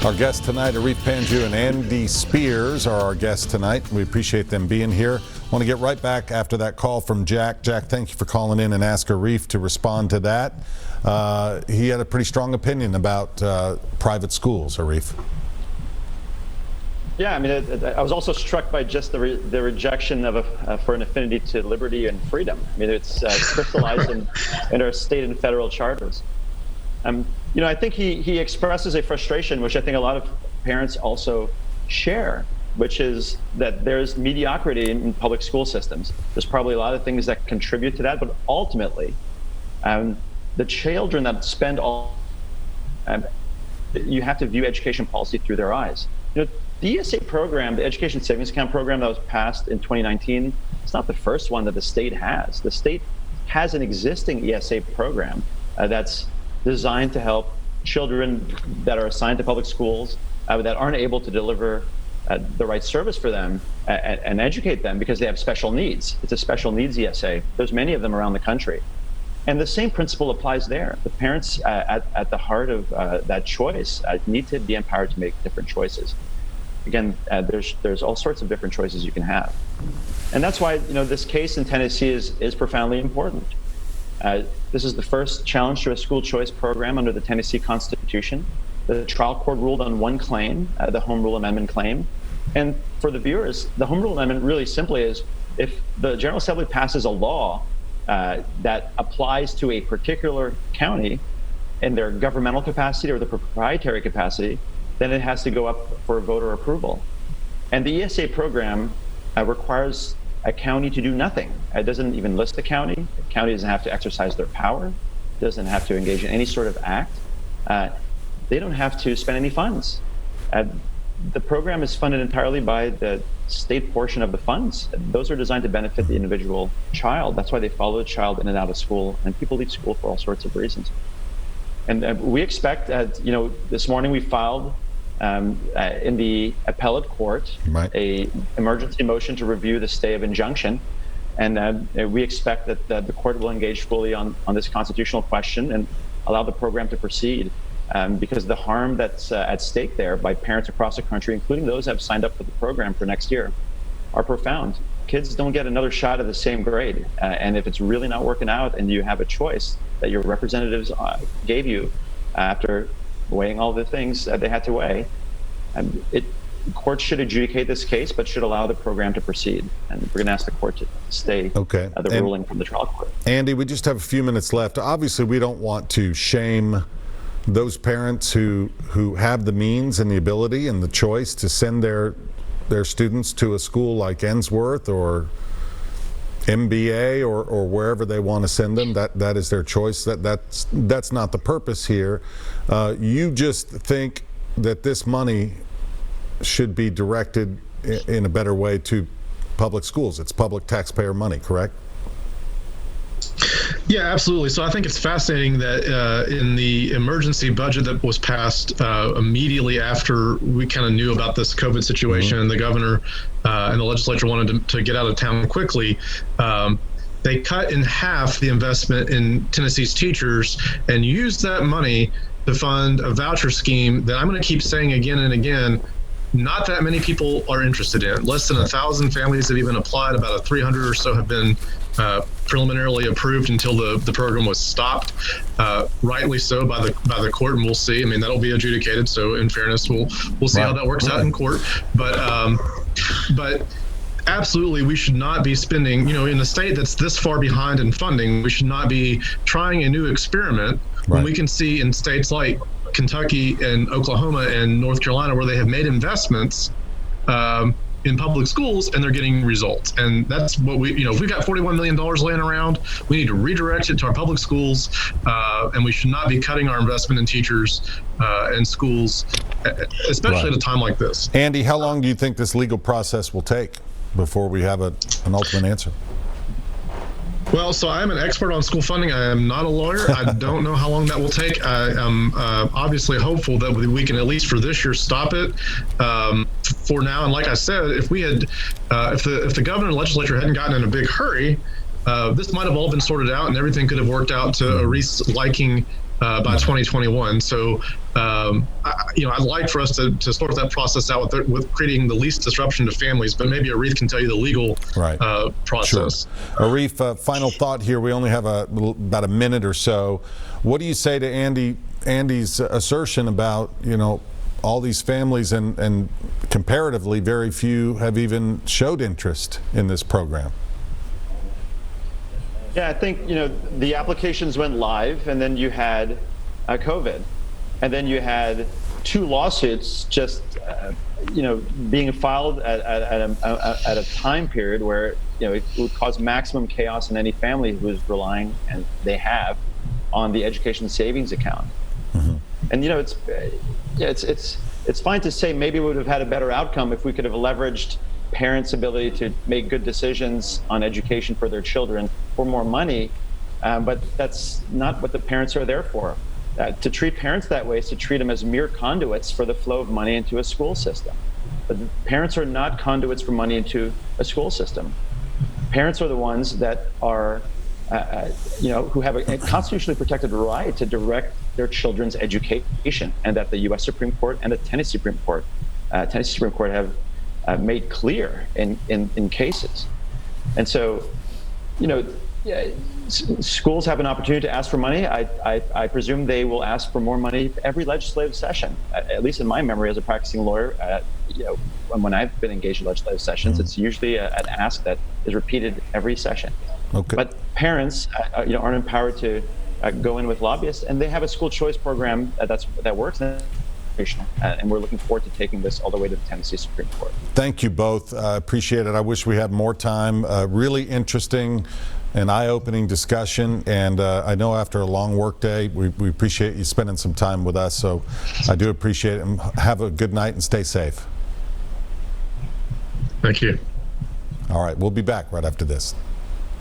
Our guests tonight, Arif Panju and Andy Spears, are our guests tonight. We appreciate them being here. I want to get right back after that call from Jack. Jack, thank you for calling in and ask Arif to respond to that. He had a pretty strong opinion about private schools, Arif. Yeah, I mean, I was also struck by just the rejection of for an affinity to liberty and freedom. I mean, it's crystallized in our state and federal charters. You know, I think he expresses a frustration, which I think a lot of parents also share, which is that there's mediocrity in public school systems. There's probably a lot of things that contribute to that, but ultimately, the children that spend you have to view education policy through their eyes. You know, the ESA program, the Education Savings Account program that was passed in 2019, it's not the first one that the state has. The state has an existing ESA program that's designed to help children that are assigned to public schools that aren't able to deliver the right service for them and educate them because they have special needs. It's a special needs ESA. There's many of them around the country. And the same principle applies there. The parents at the heart of that choice need to be empowered to make different choices. Again, there's all sorts of different choices you can have. And that's why, you know, this case in Tennessee is profoundly important. This is the first challenge to a school choice program under the Tennessee Constitution. The trial court ruled on one claim, the Home Rule Amendment claim. And for the viewers, the Home Rule Amendment really simply is if the General Assembly passes a law that applies to a particular county in their governmental capacity or the proprietary capacity, then it has to go up for voter approval. And the ESA program requires a county to do nothing. It doesn't even list the county. The county doesn't have to exercise their power, doesn't have to engage in any sort of act. They don't have to spend any funds. The program is funded entirely by the state portion of the funds. Those are designed to benefit the individual child. That's why they follow the child in and out of school, and people leave school for all sorts of reasons. And we expect, you know, this morning we filed in the appellate court a emergency motion to review the stay of injunction, and we expect that the court will engage fully on this constitutional question and allow the program to proceed, because the harm that's at stake there by parents across the country, including those that have signed up for the program for next year, are profound. Kids don't get another shot at the same grade, and if it's really not working out and you have a choice that your representatives gave you after weighing all the things that they had to weigh, courts should adjudicate this case, but should allow the program to proceed. And we're going to ask the court to stay the ruling from the trial court. Andy, we just have a few minutes left. Obviously, we don't want to shame those parents who have the means and the ability and the choice to send their students to a school like Ensworth or MBA or wherever they want to send them. That is their choice. That's not the purpose here. You just think that this money should be directed in a better way to public schools. It's public taxpayer money, correct? Yeah, absolutely. So I think it's fascinating that in the emergency budget that was passed immediately after we kind of knew about this COVID situation, and the governor and the legislature wanted to get out of town quickly, they cut in half the investment in Tennessee's teachers and used that money to fund a voucher scheme that I'm going to keep saying again and again, not that many people are interested in. Less than 1,000 families have even applied. About 300 or so have been preliminarily approved until the program was stopped, rightly so by the court, and we'll see. I mean, that'll be adjudicated. So in fairness, we'll see how that works out in court. But absolutely, we should not be spending, you know, in a state that's this far behind in funding, we should not be trying a new experiment when we can see in states like Kentucky and Oklahoma and North Carolina where they have made investments in public schools and they're getting results. And that's what if we've got $41 million laying around, we need to redirect it to our public schools, and we should not be cutting our investment in teachers and schools, especially at a time like this. Andy, how long do you think this legal process will take before we have an ultimate answer? Well, so I'm an expert on school funding. I am not a lawyer. I don't know how long that will take. I am obviously hopeful that we can, at least for this year, stop it for now. And like I said, if we had, if the governor and legislature hadn't gotten in a big hurry, this might have all been sorted out and everything could have worked out to Arif's liking by 2021. So, I'd like for us to start that process out with creating the least disruption to families, but maybe Arif can tell you the legal process. Sure. Arif, final thought here. We only have about a minute or so. What do you say to Andy's assertion about, all these families and comparatively very few have even showed interest in this program? Yeah, I think, the applications went live, and then you had COVID, and then you had 2 lawsuits just, being filed at a time period where, it would cause maximum chaos in any family who is relying, and they have, on the education savings account. Mm-hmm. And, it's fine to say maybe we would have had a better outcome if we could have leveraged parents' ability to make good decisions on education for their children for more money, but that's not what the parents are there for. To treat parents that way is to treat them as mere conduits for the flow of money into a school system. But parents are not conduits for money into a school system. Parents are the ones that are, who have a constitutionally protected right to direct their children's education, and that the U.S. Supreme Court and the Tennessee Supreme Court have made clear in cases. And so, schools have an opportunity to ask for money. I presume they will ask for more money every legislative session. At least in my memory as a practicing lawyer, when I've been engaged in legislative sessions, it's usually an ask that is repeated every session. Okay. But parents, aren't empowered to go in with lobbyists, and they have a school choice program that works. And we're looking forward to taking this all the way to the Tennessee Supreme Court. Thank you both. Appreciate it. I wish we had more time. Really interesting and eye-opening discussion. And I know after a long work day, we appreciate you spending some time with us. So I do appreciate it. And have a good night and stay safe. Thank you. All right. We'll be back right after this.